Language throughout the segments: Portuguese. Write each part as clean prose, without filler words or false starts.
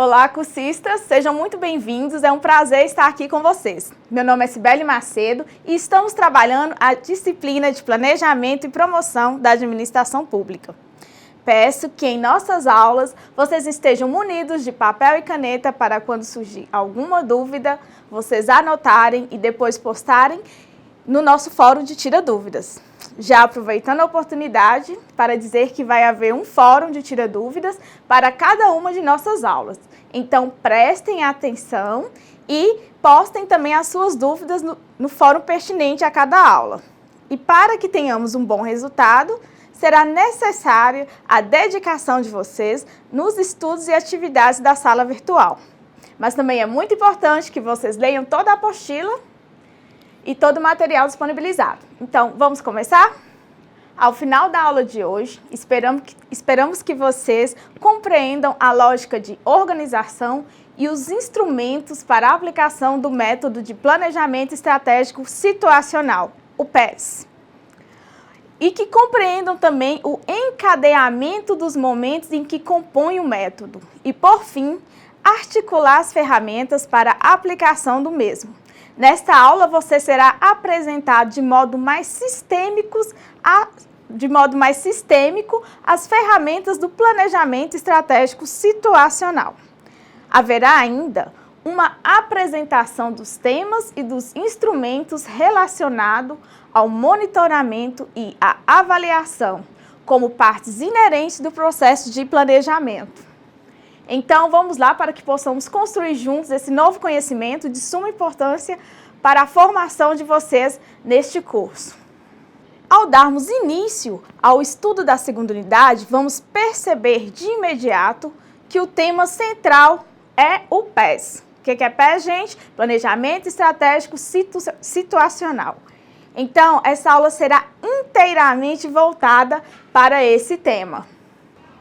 Olá, cursistas! Sejam muito bem-vindos, é um prazer estar aqui com vocês. Meu nome é Cibele Macedo e estamos trabalhando a disciplina de Planejamento e Promoção da Administração Pública. Peço que em nossas aulas vocês estejam munidos de papel e caneta para quando surgir alguma dúvida, vocês anotarem e depois postarem no nosso fórum de Tira Dúvidas. Já aproveitando a oportunidade para dizer que vai haver um fórum de Tira Dúvidas para cada uma de nossas aulas. Então, prestem atenção e postem também as suas dúvidas no fórum pertinente a cada aula. E para que tenhamos um bom resultado, será necessária a dedicação de vocês nos estudos e atividades da sala virtual. Mas também é muito importante que vocês leiam toda a apostila e todo o material disponibilizado. Então, vamos começar? Ao final da aula de hoje, esperamos que vocês compreendam a lógica de organização e os instrumentos para a aplicação do método de planejamento estratégico situacional, o PES. E que compreendam também o encadeamento dos momentos em que compõe o método. E, por fim, articular as ferramentas para a aplicação do mesmo. Nesta aula, você será apresentado de modo mais sistêmico as ferramentas do planejamento estratégico situacional. Haverá ainda uma apresentação dos temas e dos instrumentos relacionados ao monitoramento e à avaliação, como partes inerentes do processo de planejamento. Então, vamos lá para que possamos construir juntos esse novo conhecimento de suma importância para a formação de vocês neste curso. Ao darmos início ao estudo da segunda unidade, vamos perceber de imediato que o tema central é o PES. O que é PES, gente? Planejamento Estratégico Situacional. Então, essa aula será inteiramente voltada para esse tema.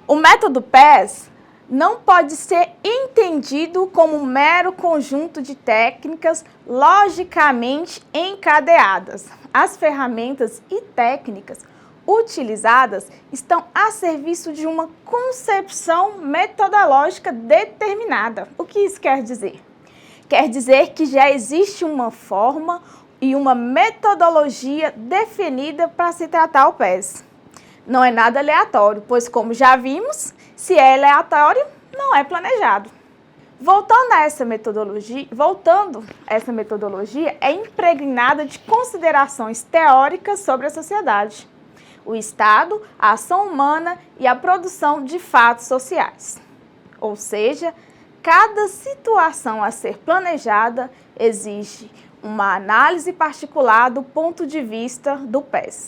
O método PES não pode ser entendido como um mero conjunto de técnicas logicamente encadeadas. As ferramentas e técnicas utilizadas estão a serviço de uma concepção metodológica determinada. O que isso quer dizer? Quer dizer que já existe uma forma e uma metodologia definida para se tratar o PES. Não é nada aleatório, pois como já vimos, se é aleatório, não é planejado. Essa metodologia é impregnada de considerações teóricas sobre a sociedade, o Estado, a ação humana e a produção de fatos sociais. Ou seja, cada situação a ser planejada exige uma análise particular do ponto de vista do PES.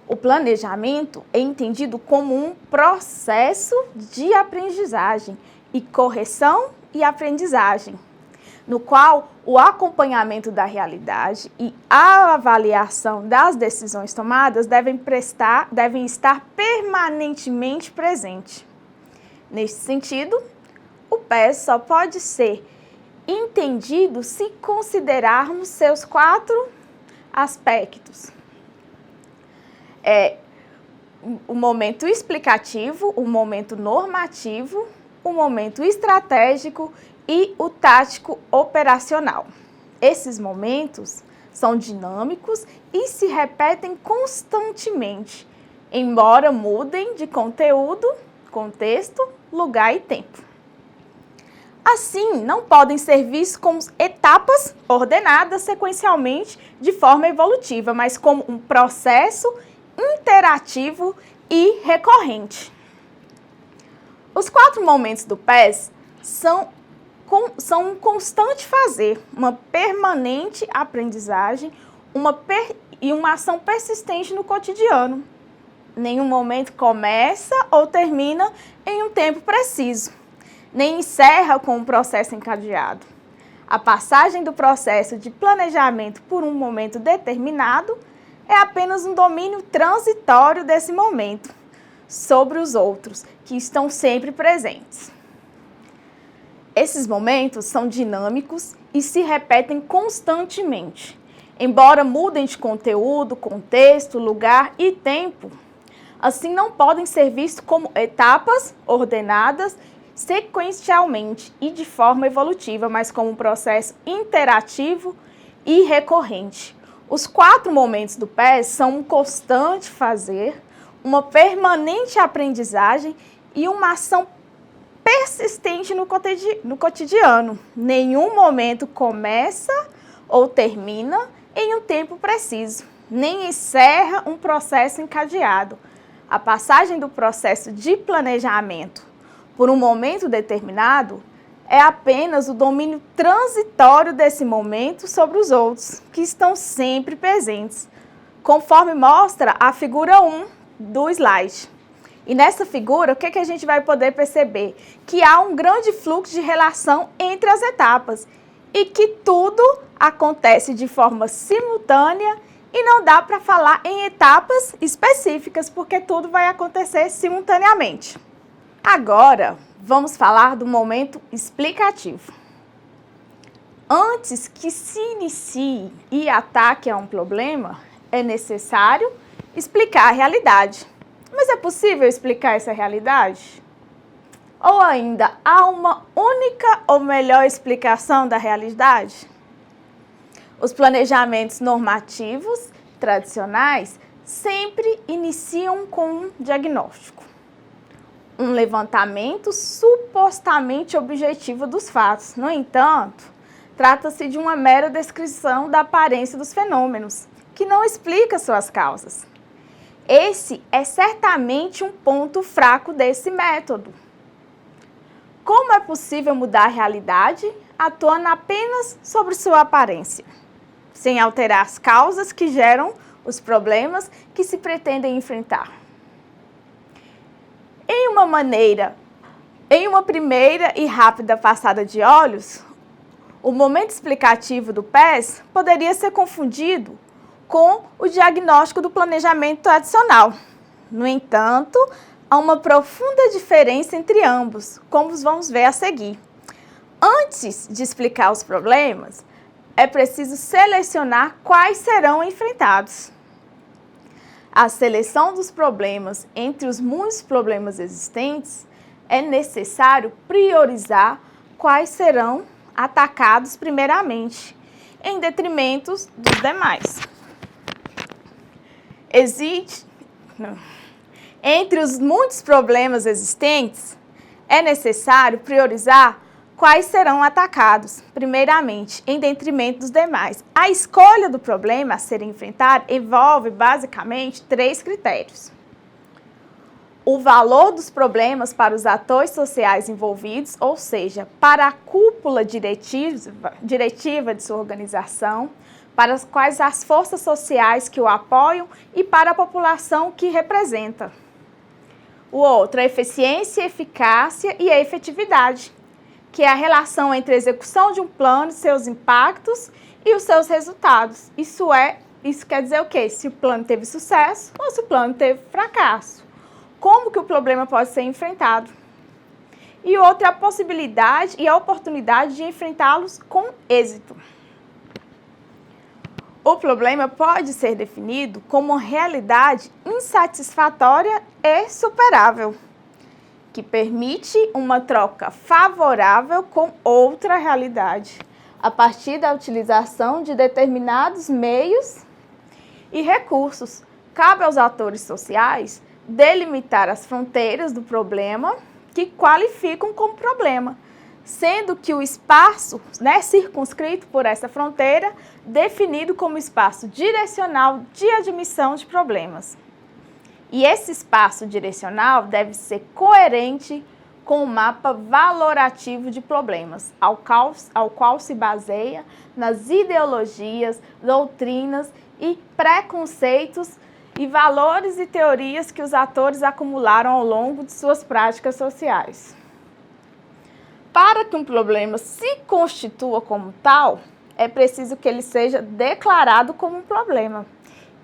O planejamento é entendido como um processo de aprendizagem e correção e aprendizagem, no qual o acompanhamento da realidade e a avaliação das decisões tomadas devem estar permanentemente presentes. Neste sentido, o PES só pode ser entendido se considerarmos seus 4 aspectos. O momento explicativo, o momento normativo, o momento estratégico e o tático operacional. Esses momentos são dinâmicos e se repetem constantemente, embora mudem de conteúdo, contexto, lugar e tempo. Assim, não podem ser vistos como etapas ordenadas sequencialmente de forma evolutiva, mas como um processo interativo e recorrente. Os 4 momentos do PES são um constante fazer, uma permanente aprendizagem e uma ação persistente no cotidiano. Nenhum momento começa ou termina em um tempo preciso, nem encerra com um processo encadeado. A passagem do processo de planejamento por um momento determinado é apenas um domínio transitório desse momento sobre os outros, que estão sempre presentes. Esses momentos são dinâmicos e se repetem constantemente. Embora mudem de conteúdo, contexto, lugar e tempo, assim não podem ser vistos como etapas ordenadas sequencialmente e de forma evolutiva, mas como um processo interativo e recorrente. Os 4 momentos do PES são um constante fazer, uma permanente aprendizagem e uma ação persistente no cotidiano. Nenhum momento começa ou termina em um tempo preciso, nem encerra um processo encadeado. A passagem do processo de planejamento por um momento determinado é apenas o domínio transitório desse momento sobre os outros, que estão sempre presentes, conforme mostra a figura 1 do slide. E nessa figura, o que a gente vai poder perceber? Que há um grande fluxo de relação entre as etapas e que tudo acontece de forma simultânea e não dá para falar em etapas específicas, porque tudo vai acontecer simultaneamente. Agora, vamos falar do momento explicativo. Antes que se inicie e ataque a um problema, é necessário explicar a realidade. Mas é possível explicar essa realidade? Ou ainda, há uma única ou melhor explicação da realidade? Os planejamentos normativos tradicionais sempre iniciam com um diagnóstico, um levantamento supostamente objetivo dos fatos. No entanto, trata-se de uma mera descrição da aparência dos fenômenos, que não explica suas causas. Esse é certamente um ponto fraco desse método. Como é possível mudar a realidade atuando apenas sobre sua aparência, sem alterar as causas que geram os problemas que se pretendem enfrentar? Em uma primeira e rápida passada de olhos, o momento explicativo do PES poderia ser confundido com o diagnóstico do planejamento tradicional. No entanto, há uma profunda diferença entre ambos, como vamos ver a seguir. Antes de explicar os problemas, é preciso selecionar quais serão enfrentados. A seleção dos problemas entre os muitos problemas existentes, é necessário priorizar quais serão atacados primeiramente, em detrimento dos demais. Entre os muitos problemas existentes, é necessário priorizar quais serão atacados, primeiramente, em detrimento dos demais. A escolha do problema a ser enfrentado envolve, basicamente, 3 critérios. O valor dos problemas para os atores sociais envolvidos, ou seja, para a cúpula diretiva de sua organização, para quais as forças sociais que o apoiam e para a população que representa. O outro, a eficiência, eficácia e a efetividade, que é a relação entre a execução de um plano, seus impactos e os seus resultados. Isso quer dizer o quê? Se o plano teve sucesso ou se o plano teve fracasso. Como que o problema pode ser enfrentado? E outra, a possibilidade e a oportunidade de enfrentá-los com êxito. O problema pode ser definido como uma realidade insatisfatória e superável, que permite uma troca favorável com outra realidade, a partir da utilização de determinados meios e recursos. Cabe aos atores sociais delimitar as fronteiras do problema que qualificam como problema, sendo que o espaço circunscrito por essa fronteira definido como espaço direcional de admissão de problemas. E esse espaço direcional deve ser coerente com o mapa valorativo de problemas, ao qual se baseia nas ideologias, doutrinas e preconceitos e valores e teorias que os atores acumularam ao longo de suas práticas sociais. Para que um problema se constitua como tal, é preciso que ele seja declarado como um problema.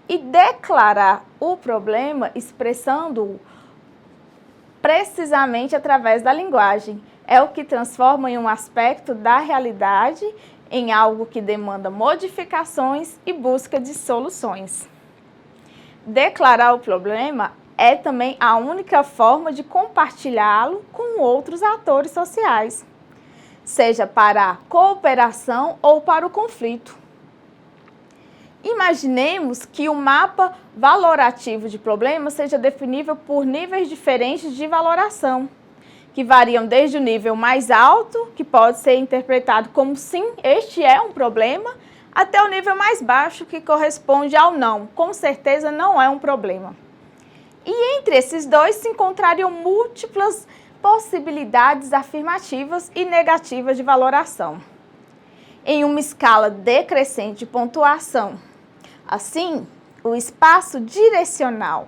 E declarar o problema expressando-o precisamente através da linguagem é o que transforma em um aspecto da realidade em algo que demanda modificações e busca de soluções. Declarar o problema é também a única forma de compartilhá-lo com outros atores sociais, seja para a cooperação ou para o conflito. Imaginemos que o mapa valorativo de problemas seja definível por níveis diferentes de valoração, que variam desde o nível mais alto, que pode ser interpretado como sim, este é um problema, até o nível mais baixo, que corresponde ao não, com certeza não é um problema. E entre esses dois se encontrariam múltiplas possibilidades afirmativas e negativas de valoração, em uma escala decrescente de pontuação. Assim, o espaço direcional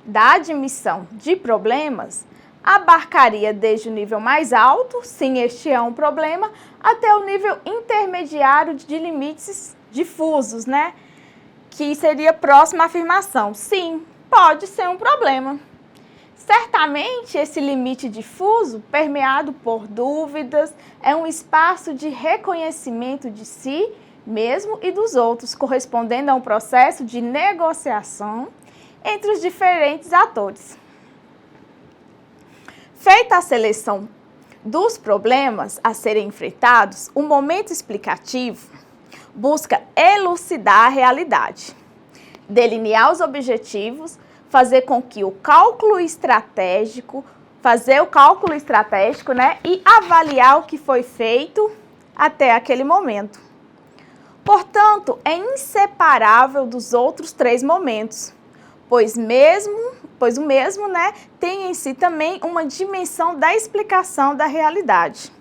da admissão de problemas abarcaria desde o nível mais alto, sim, este é um problema, até o nível intermediário de limites difusos, né? Que seria próximo à afirmação, sim, pode ser um problema. Certamente, esse limite difuso, permeado por dúvidas, é um espaço de reconhecimento de si mesmo e dos outros, correspondendo a um processo de negociação entre os diferentes atores. Feita a seleção dos problemas a serem enfrentados, o momento explicativo busca elucidar a realidade, delinear os objetivos, fazer o cálculo estratégico, né, e avaliar o que foi feito até aquele momento. Portanto, é inseparável dos outros três momentos, pois o mesmo, né, tem em si também uma dimensão da explicação da realidade.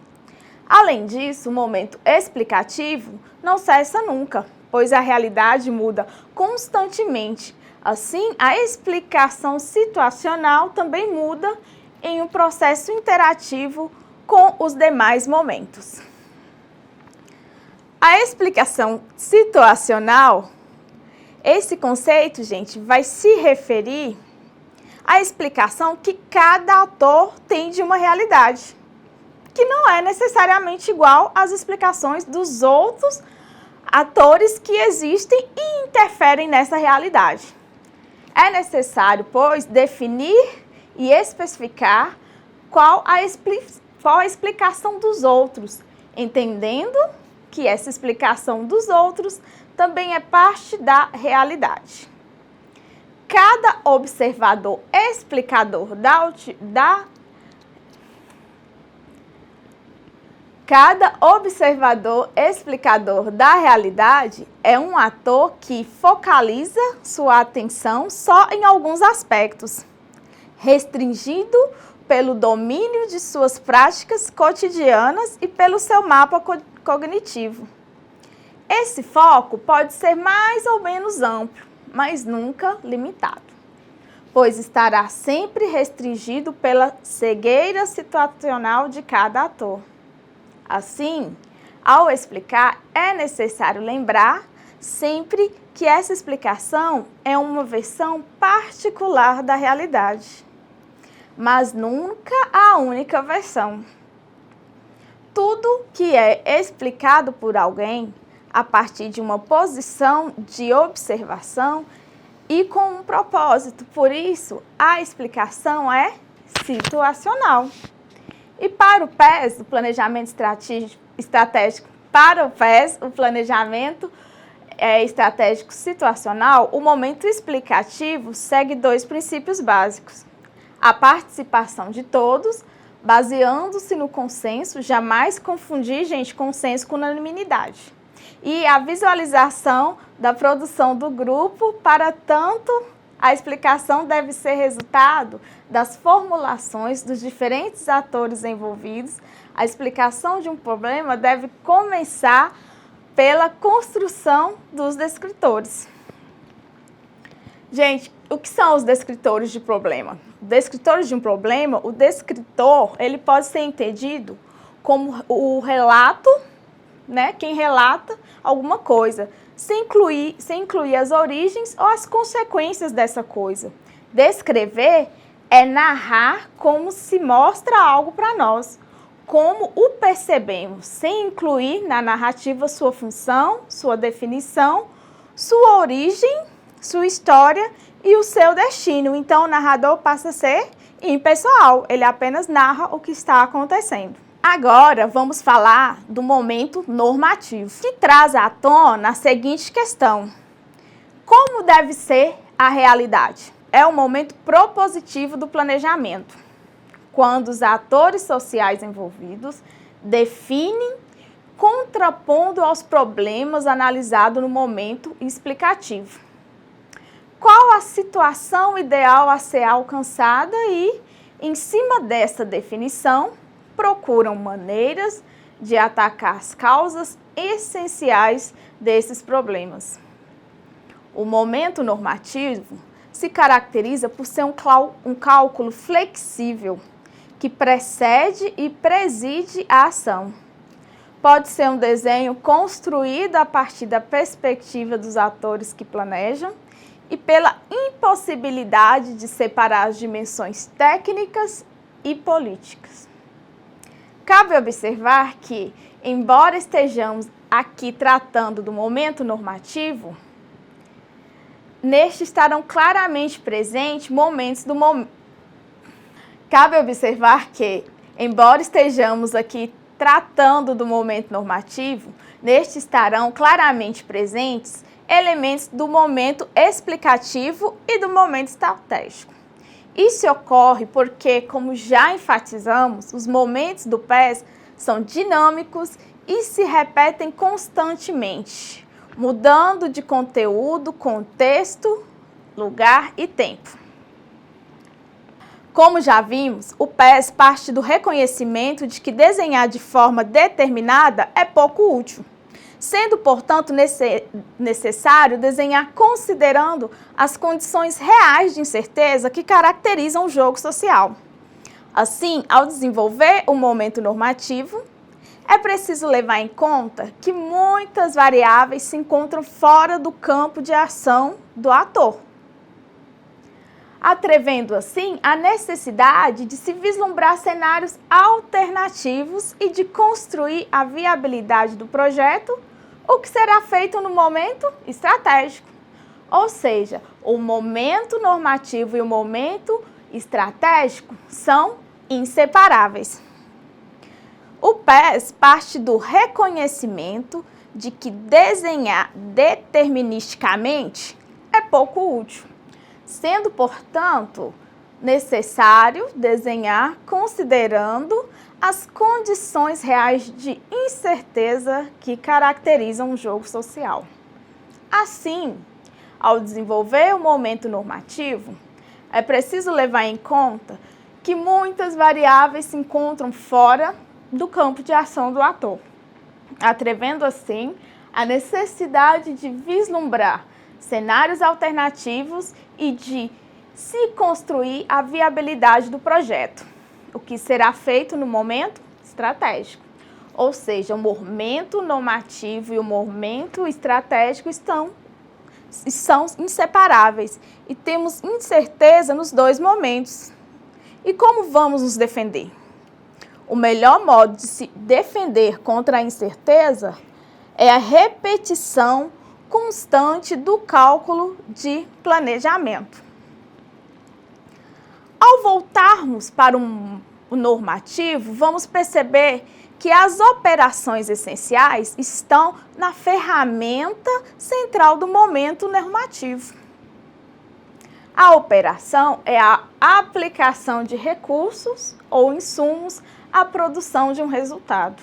Além disso, o momento explicativo não cessa nunca, pois a realidade muda constantemente. Assim, a explicação situacional também muda em um processo interativo com os demais momentos. A explicação situacional, esse conceito, gente, vai se referir à explicação que cada ator tem de uma realidade, que não é necessariamente igual às explicações dos outros atores que existem e interferem nessa realidade. É necessário, pois, definir e especificar qual a explicação dos outros, entendendo que essa explicação dos outros também é parte da realidade. Cada observador explicador da realidade é um ator que focaliza sua atenção só em alguns aspectos, restringido pelo domínio de suas práticas cotidianas e pelo seu mapa cognitivo. Esse foco pode ser mais ou menos amplo, mas nunca limitado, pois estará sempre restringido pela cegueira situacional de cada ator. Assim, ao explicar, é necessário lembrar sempre que essa explicação é uma versão particular da realidade, mas nunca a única versão. Tudo que é explicado por alguém a partir de uma posição de observação e com um propósito, por isso a explicação é situacional. E para o PES, o planejamento estratégico, estratégico situacional, o momento explicativo segue dois princípios básicos: a participação de todos, baseando-se no consenso, jamais confundir, gente, consenso com unanimidade, e a visualização da produção do grupo. Para tanto, a explicação deve ser resultado das formulações dos diferentes atores envolvidos. A explicação de um problema deve começar pela construção dos descritores. Gente, o que são os descritores de problema? Descritores de um problema, o descritor, ele pode ser entendido como o relato, né, quem relata alguma coisa, sem incluir as origens ou as consequências dessa coisa. Descrever é narrar como se mostra algo para nós, como o percebemos, sem incluir na narrativa sua função, sua definição, sua origem, sua história e o seu destino. Então, o narrador passa a ser impessoal, ele apenas narra o que está acontecendo. Agora, vamos falar do momento normativo, que traz à tona a seguinte questão: como deve ser a realidade? É o momento propositivo do planejamento, quando os atores sociais envolvidos definem, contrapondo aos problemas analisados no momento explicativo. Qual a situação ideal a ser alcançada e, em cima dessa definição, procuram maneiras de atacar as causas essenciais desses problemas. O momento normativo se caracteriza por ser um cálculo flexível, que precede e preside a ação. Pode ser um desenho construído a partir da perspectiva dos atores que planejam e pela impossibilidade de separar as dimensões técnicas e políticas. Cabe observar que, embora estejamos aqui tratando do momento normativo, neste estarão claramente presentes momentos do momento. Cabe observar que, embora estejamos aqui tratando do momento normativo, neste estarão claramente presentes elementos do momento explicativo e do momento estratégico. Isso ocorre porque, como já enfatizamos, os momentos do PES são dinâmicos e se repetem constantemente, mudando de conteúdo, contexto, lugar e tempo. Como já vimos, o PES parte do reconhecimento de que desenhar de forma determinada é pouco útil, sendo, portanto, necessário desenhar considerando as condições reais de incerteza que caracterizam o jogo social. Assim, ao desenvolver o momento normativo, é preciso levar em conta que muitas variáveis se encontram fora do campo de ação do ator, atrevendo assim a necessidade de se vislumbrar cenários alternativos e de construir a viabilidade do projeto, o que será feito no momento estratégico. Ou seja, o momento normativo e o momento estratégico são inseparáveis. O PES parte do reconhecimento de que desenhar deterministicamente é pouco útil, sendo, portanto, necessário desenhar considerando as condições reais de incerteza que caracterizam o jogo social. Assim, ao desenvolver o momento normativo, é preciso levar em conta que muitas variáveis se encontram fora do campo de ação do ator, atrevendo assim a necessidade de vislumbrar cenários alternativos e de se construir a viabilidade do projeto, o que será feito no momento estratégico. Ou seja, o momento normativo e o momento estratégico são inseparáveis e temos incerteza nos dois momentos. E como vamos nos defender? O melhor modo de se defender contra a incerteza é a repetição constante do cálculo de planejamento. Ao voltarmos para o normativo, vamos perceber que as operações essenciais estão na ferramenta central do momento normativo. A operação é a aplicação de recursos ou insumos à produção de um resultado.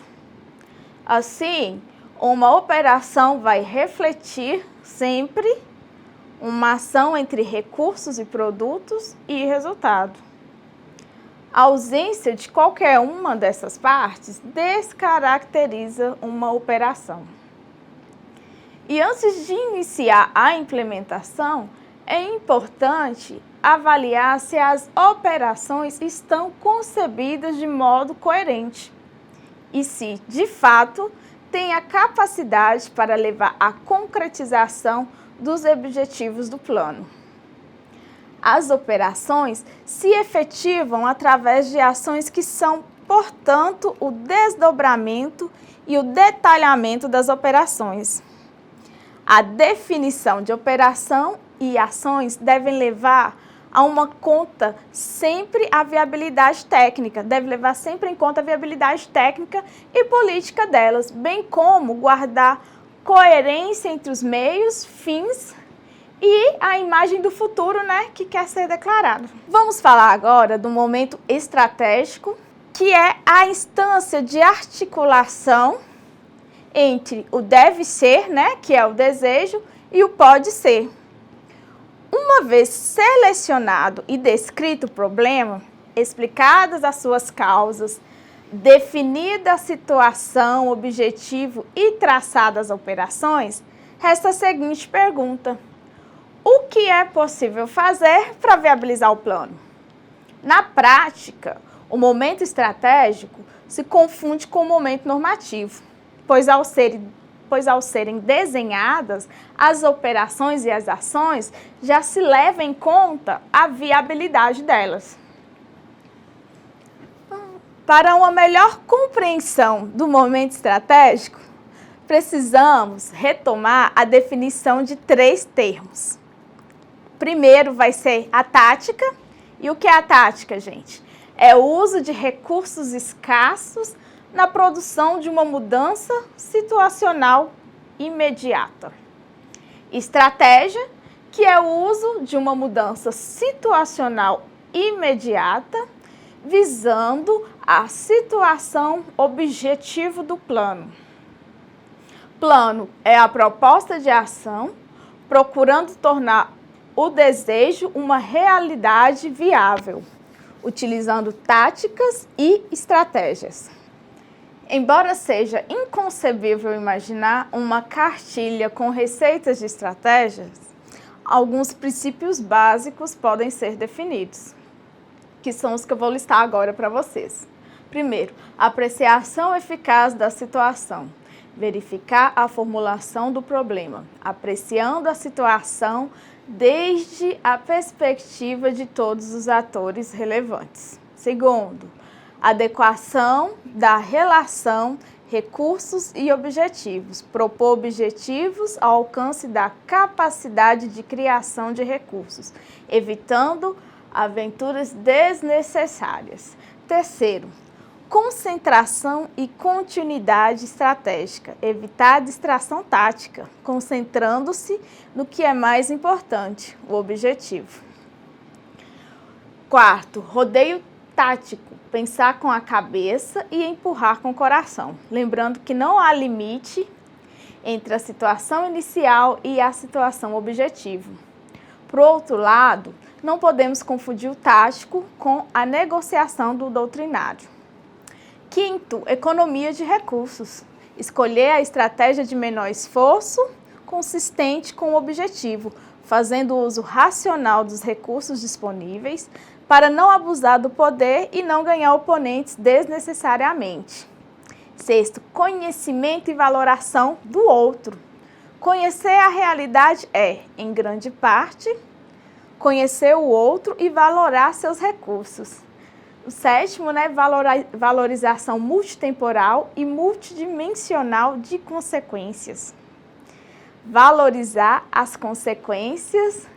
Assim, uma operação vai refletir sempre uma ação entre recursos e produtos e resultado. A ausência de qualquer uma dessas partes descaracteriza uma operação. E antes de iniciar a implementação, é importante avaliar se as operações estão concebidas de modo coerente e se, de fato, tem a capacidade para levar à concretização dos objetivos do plano. As operações se efetivam através de ações que são, portanto, o desdobramento e o detalhamento das operações. A definição de operação e ações devem levar a uma conta sempre a viabilidade técnica, deve levar sempre em conta a viabilidade técnica e política delas, bem como guardar coerência entre os meios, fins e a imagem do futuro, né, que quer ser declarado. Vamos falar agora do momento estratégico, que é a instância de articulação entre o deve ser, né, que é o desejo, e o pode ser. Uma vez selecionado e descrito o problema, explicadas as suas causas, definida a situação, objetivo e traçadas as operações, resta a seguinte pergunta: o que é possível fazer para viabilizar o plano? Na prática, o momento estratégico se confunde com o momento normativo, pois ao serem desenhadas, as operações e as ações já se leva em conta a viabilidade delas. Para uma melhor compreensão do momento estratégico, precisamos retomar a definição de 3 termos. Primeiro vai ser a tática. E o que é a tática, gente? É o uso de recursos escassos na produção de uma mudança situacional imediata. Estratégia, que é o uso de uma mudança situacional imediata, visando a situação objetivo do plano. Plano é a proposta de ação, procurando tornar o desejo uma realidade viável, utilizando táticas e estratégias. Embora seja inconcebível imaginar uma cartilha com receitas de estratégias, alguns princípios básicos podem ser definidos, que são os que eu vou listar agora para vocês. Primeiro, apreciação eficaz da situação. Verificar a formulação do problema, apreciando a situação desde a perspectiva de todos os atores relevantes. Segundo, adequação da relação, recursos e objetivos. Propor objetivos ao alcance da capacidade de criação de recursos, evitando aventuras desnecessárias. Terceiro, concentração e continuidade estratégica. Evitar a distração tática, concentrando-se no que é mais importante, o objetivo. Quarto, rodeio tático. Pensar com a cabeça e empurrar com o coração. Lembrando que não há limite entre a situação inicial e a situação objetivo. Por outro lado, não podemos confundir o tático com a negociação do doutrinário. Quinto, economia de recursos. Escolher a estratégia de menor esforço, consistente com o objetivo, fazendo uso racional dos recursos disponíveis para não abusar do poder e não ganhar oponentes desnecessariamente. Sexto, conhecimento e valoração do outro. Conhecer a realidade é, em grande parte, conhecer o outro e valorar seus recursos. O sétimo, valorização multitemporal e multidimensional de consequências. Valorizar as consequências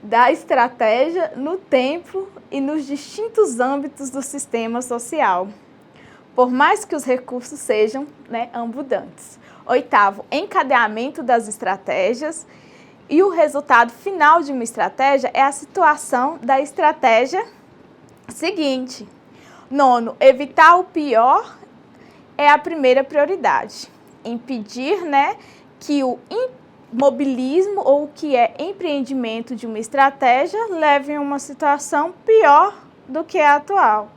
da estratégia no tempo e nos distintos âmbitos do sistema social, por mais que os recursos sejam abundantes. Oitavo, encadeamento das estratégias. E o resultado final de uma estratégia é a situação da estratégia seguinte. Nono, evitar o pior é a primeira prioridade. Impedir que o imobilismo ou o que é empreendimento de uma estratégia leve a uma situação pior do que a atual.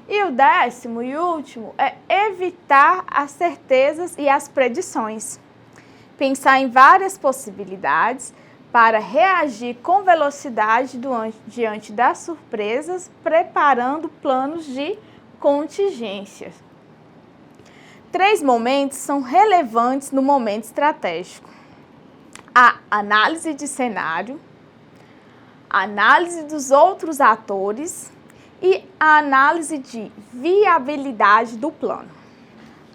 E o 10º e último é evitar as certezas e as predições. Pensar em várias possibilidades para reagir com velocidade diante das surpresas, preparando planos de contingência. 3 momentos são relevantes no momento estratégico: a análise de cenário, a análise dos outros atores e a análise de viabilidade do plano.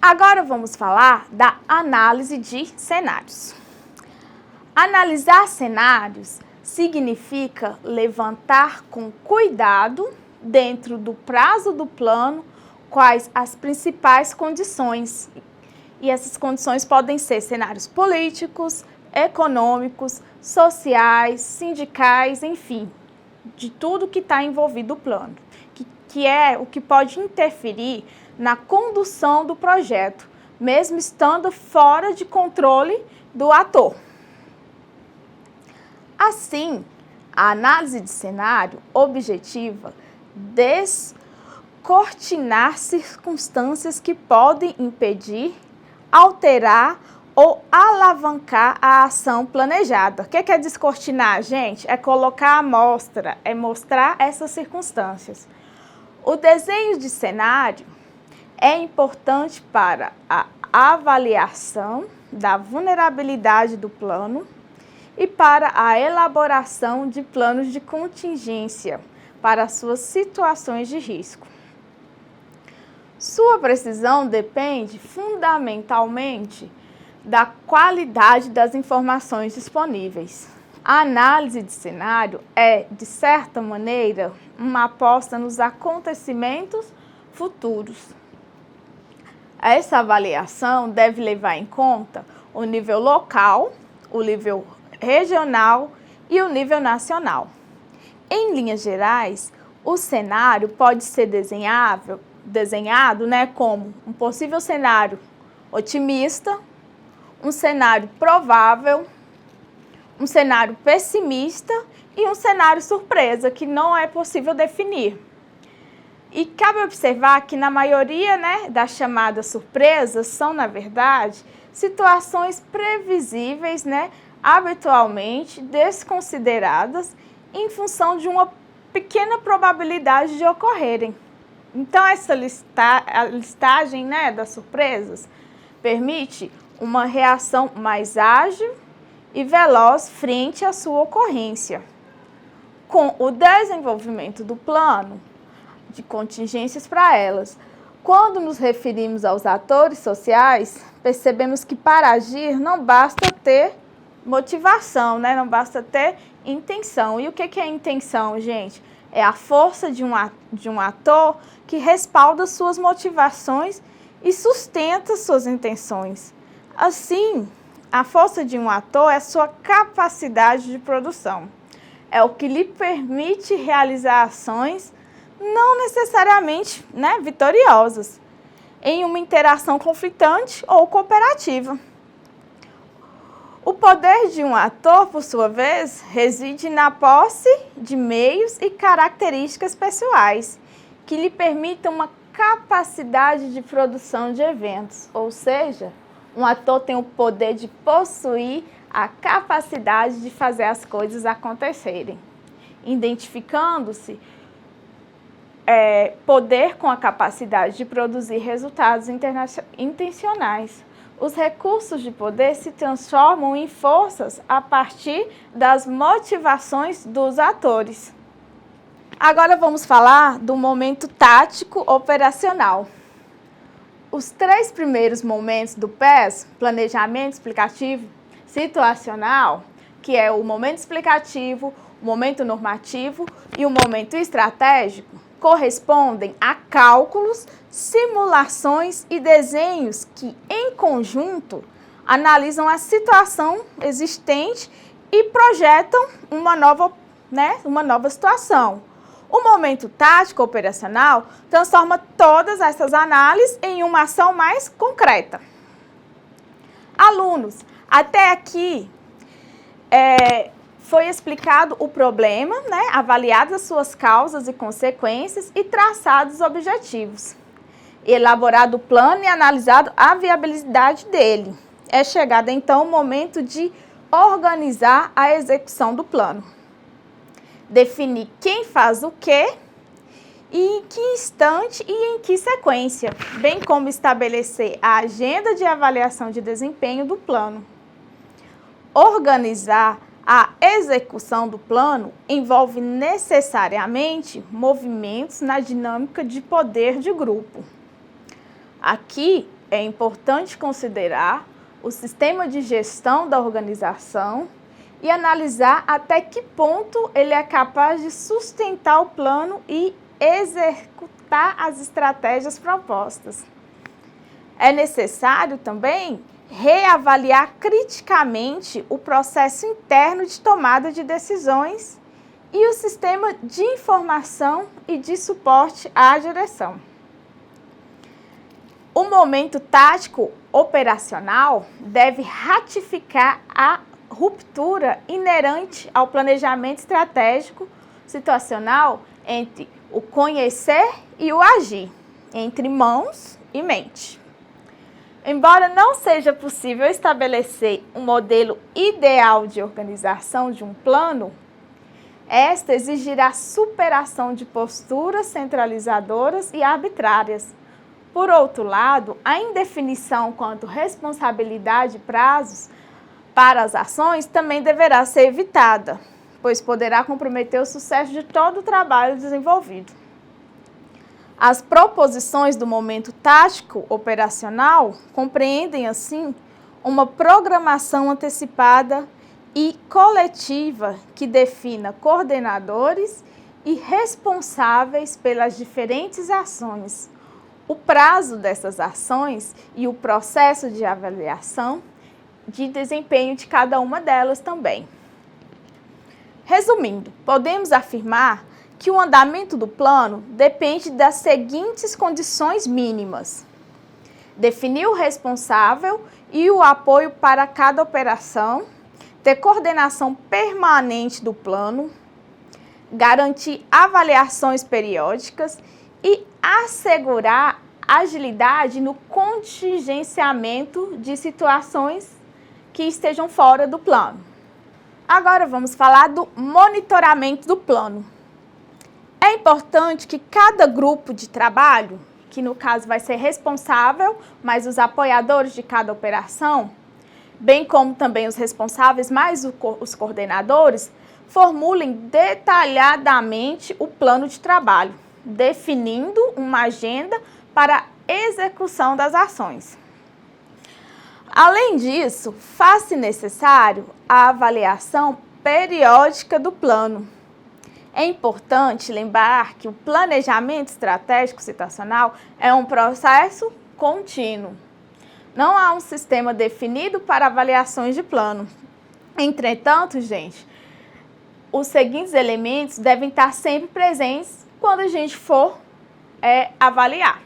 Agora vamos falar da análise de cenários. Analisar cenários significa levantar com cuidado, dentro do prazo do plano, quais as principais condições. E essas condições podem ser cenários políticos, econômicos, sociais, sindicais, enfim, de tudo que está envolvido o plano, que é o que pode interferir na condução do projeto, mesmo estando fora de controle do ator. Assim, a análise de cenário objetiva descortinar circunstâncias que podem impedir, alterar ou alavancar a ação planejada. O que é descortinar, gente? É colocar a amostra, é mostrar essas circunstâncias. O desenho de cenário é importante para a avaliação da vulnerabilidade do plano e para a elaboração de planos de contingência para suas situações de risco. Sua precisão depende fundamentalmente da qualidade das informações disponíveis. A análise de cenário é, de certa maneira, uma aposta nos acontecimentos futuros. Essa avaliação deve levar em conta o nível local, o nível regional e o nível nacional. Em linhas gerais, o cenário pode ser desenhado, como um possível cenário otimista, um cenário provável, um cenário pessimista e um cenário surpresa, que não é possível definir. E cabe observar que na maioria, das chamadas surpresas são, na verdade, situações previsíveis, habitualmente desconsideradas em função de uma pequena probabilidade de ocorrerem. Então, essa listagem das surpresas permite uma reação mais ágil e veloz frente à sua ocorrência. Com o desenvolvimento do plano de contingências para elas, quando nos referimos aos atores sociais, percebemos que para agir não basta ter motivação, não basta ter intenção. E o que é intenção, gente? É a força de um ator que respalda suas motivações e sustenta suas intenções. Assim, a força de um ator é sua capacidade de produção. É o que lhe permite realizar ações não necessariamente vitoriosas, em uma interação conflitante ou cooperativa. O poder de um ator, por sua vez, reside na posse de meios e características pessoais que lhe permitam uma capacidade de produção de eventos, ou seja, um ator tem o poder de possuir a capacidade de fazer as coisas acontecerem, identificando-se poder com a capacidade de produzir resultados intencionais. Os recursos de poder se transformam em forças a partir das motivações dos atores. Agora vamos falar do momento tático operacional. Os 3 primeiros momentos do PES, planejamento explicativo situacional, que é o momento explicativo, o momento normativo e o momento estratégico, correspondem a cálculos, simulações e desenhos que, em conjunto, analisam a situação existente e projetam uma nova situação. O momento tático operacional transforma todas essas análises em uma ação mais concreta. Alunos, até aqui foi explicado o problema, avaliadas as suas causas e consequências e traçados os objetivos. Elaborado o plano e analisado a viabilidade dele. É chegado então o momento de organizar a execução do plano. Definir quem faz o quê e em que instante e em que sequência, bem como estabelecer a agenda de avaliação de desempenho do plano. Organizar a execução do plano envolve necessariamente movimentos na dinâmica de poder de grupo. Aqui é importante considerar o sistema de gestão da organização e analisar até que ponto ele é capaz de sustentar o plano e executar as estratégias propostas. É necessário também reavaliar criticamente o processo interno de tomada de decisões e o sistema de informação e de suporte à direção. O momento tático operacional deve ratificar a ruptura inerente ao planejamento estratégico situacional entre o conhecer e o agir, entre mãos e mente. Embora não seja possível estabelecer um modelo ideal de organização de um plano, esta exigirá superação de posturas centralizadoras e arbitrárias. Por outro lado, a indefinição quanto responsabilidade e prazos para as ações também deverá ser evitada, pois poderá comprometer o sucesso de todo o trabalho desenvolvido. As proposições do momento tático operacional compreendem, assim, uma programação antecipada e coletiva que defina coordenadores e responsáveis pelas diferentes ações, o prazo dessas ações e o processo de avaliação de desempenho de cada uma delas também. Resumindo, podemos afirmar que o andamento do plano depende das seguintes condições mínimas: definir o responsável e o apoio para cada operação, ter coordenação permanente do plano, garantir avaliações periódicas e assegurar agilidade no contingenciamento de situações que estejam fora do plano. Agora vamos falar do monitoramento do plano. É importante que cada grupo de trabalho, que no caso vai ser responsável, mas os apoiadores de cada operação, bem como também os responsáveis, mais os coordenadores, formulem detalhadamente o plano de trabalho, definindo uma agenda para a execução das ações. Além disso, faz-se necessário a avaliação periódica do plano. É importante lembrar que o planejamento estratégico situacional é um processo contínuo. Não há um sistema definido para avaliações de plano. Entretanto, gente, os seguintes elementos devem estar sempre presentes quando a gente for avaliar.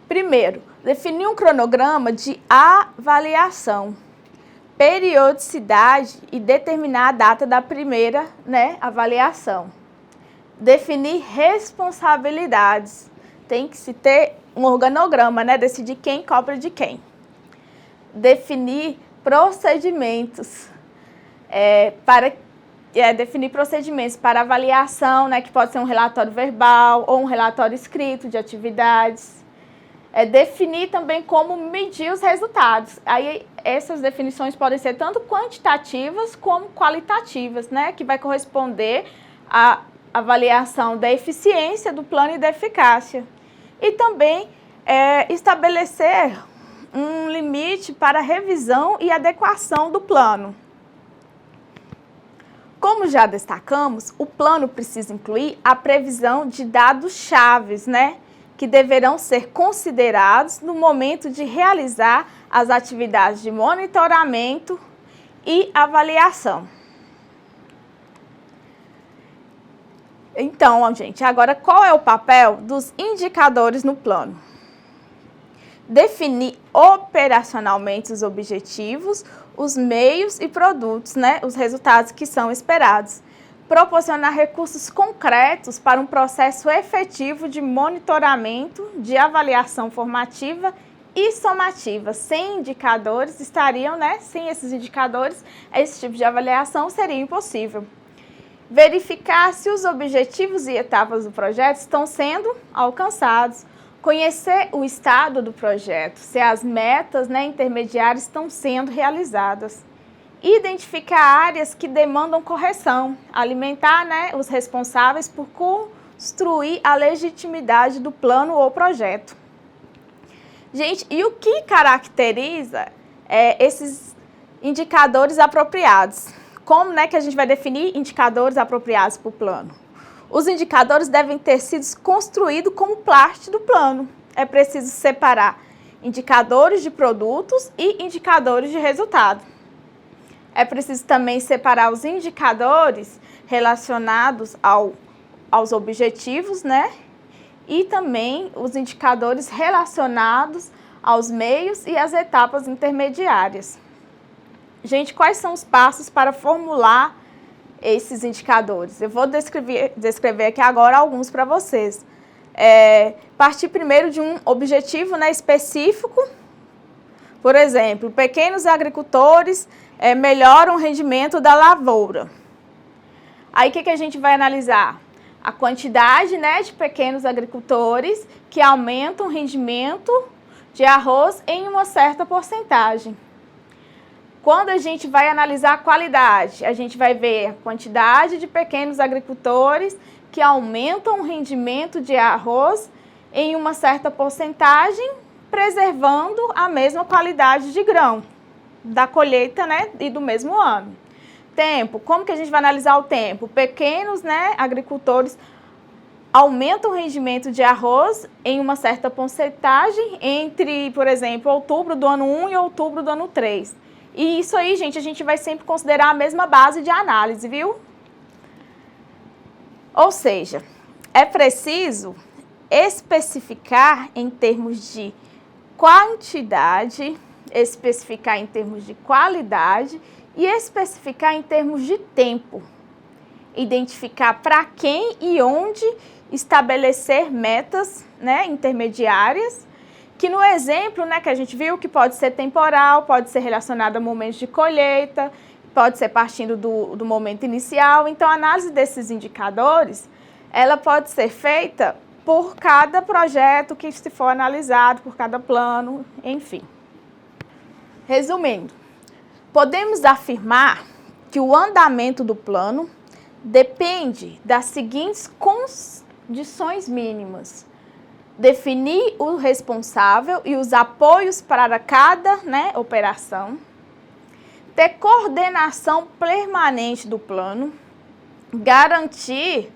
Primeiro, definir um cronograma de avaliação, periodicidade e determinar a data da primeira avaliação. Definir responsabilidades. Tem que se ter um organograma, decidir quem cobra de quem. Definir procedimentos para avaliação, que pode ser um relatório verbal ou um relatório escrito de atividades. Definir também como medir os resultados. Aí essas definições podem ser tanto quantitativas como qualitativas, que vai corresponder à avaliação da eficiência do plano e da eficácia. E também estabelecer um limite para revisão e adequação do plano. Como já destacamos, o plano precisa incluir a previsão de dados chaves, que deverão ser considerados no momento de realizar as atividades de monitoramento e avaliação. Então, gente, agora qual é o papel dos indicadores no plano? Definir operacionalmente os objetivos, os meios e produtos, os resultados que são esperados. Proporcionar recursos concretos para um processo efetivo de monitoramento, de avaliação formativa e somativa. Sem indicadores sem esses indicadores, esse tipo de avaliação seria impossível. Verificar se os objetivos e etapas do projeto estão sendo alcançados. Conhecer o estado do projeto, se as metas intermediárias estão sendo realizadas. Identificar áreas que demandam correção, alimentar os responsáveis por construir a legitimidade do plano ou projeto. Gente, e o que caracteriza esses indicadores apropriados? como, né, que a gente vai definir indicadores apropriados para o plano? Os indicadores devem ter sido construídos como parte do plano. É preciso separar indicadores de produtos e indicadores de resultado. É preciso também separar os indicadores relacionados aos objetivos, né? E também os indicadores relacionados aos meios e às etapas intermediárias. Gente, quais são os passos para formular esses indicadores? Eu vou descrever aqui agora alguns para vocês. Partir primeiro de um objetivo, né, específico. Por exemplo, pequenos agricultores melhoram o rendimento da lavoura. Aí o que a gente vai analisar? A quantidade, né, de pequenos agricultores que aumentam o rendimento de arroz em uma certa porcentagem. Quando a gente vai analisar a qualidade, a gente vai ver a quantidade de pequenos agricultores que aumentam o rendimento de arroz em uma certa porcentagem, preservando a mesma qualidade de grão da colheita, né, e do mesmo ano. Tempo, como que a gente vai analisar o tempo? Pequenos, né, agricultores aumentam o rendimento de arroz em uma certa porcentagem entre, por exemplo, outubro do ano 1 e outubro do ano 3. E isso aí, gente, a gente vai sempre considerar a mesma base de análise, viu? Ou seja, é preciso especificar em termos de quantidade, especificar em termos de qualidade e especificar em termos de tempo. Identificar para quem e onde estabelecer metas, né, intermediárias, que no exemplo, né, que a gente viu que pode ser temporal, pode ser relacionado a momentos de colheita, pode ser partindo do momento inicial. Então, a análise desses indicadores, ela pode ser feita por cada projeto que se for analisado, por cada plano, enfim. Resumindo, podemos afirmar que o andamento do plano depende das seguintes condições mínimas: definir o responsável e os apoios para cada, né, operação, ter coordenação permanente do plano, garantir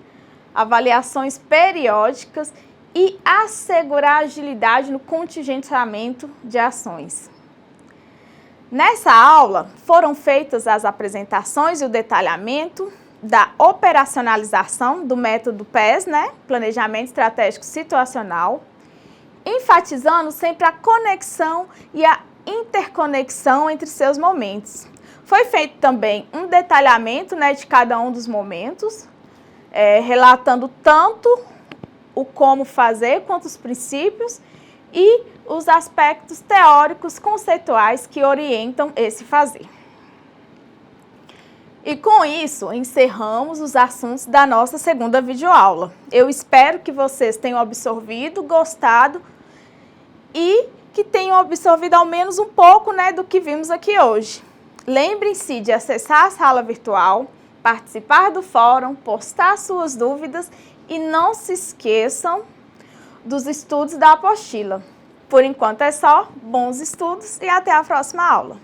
avaliações periódicas e assegurar agilidade no contingenciamento de ações. Nessa aula, foram feitas as apresentações e o detalhamento da operacionalização do método PES, né? Planejamento Estratégico Situacional, enfatizando sempre a conexão e a interconexão entre seus momentos. Foi feito também um detalhamento, né, de cada um dos momentos, relatando tanto o como fazer quanto os princípios e os aspectos teóricos conceituais que orientam esse fazer. E com isso, encerramos os assuntos da nossa segunda videoaula. Eu espero que vocês tenham absorvido, gostado e que tenham absorvido ao menos um pouco, né, do que vimos aqui hoje. Lembrem-se de acessar a sala virtual, participar do fórum, postar suas dúvidas e não se esqueçam dos estudos da apostila. Por enquanto é só, bons estudos e até a próxima aula.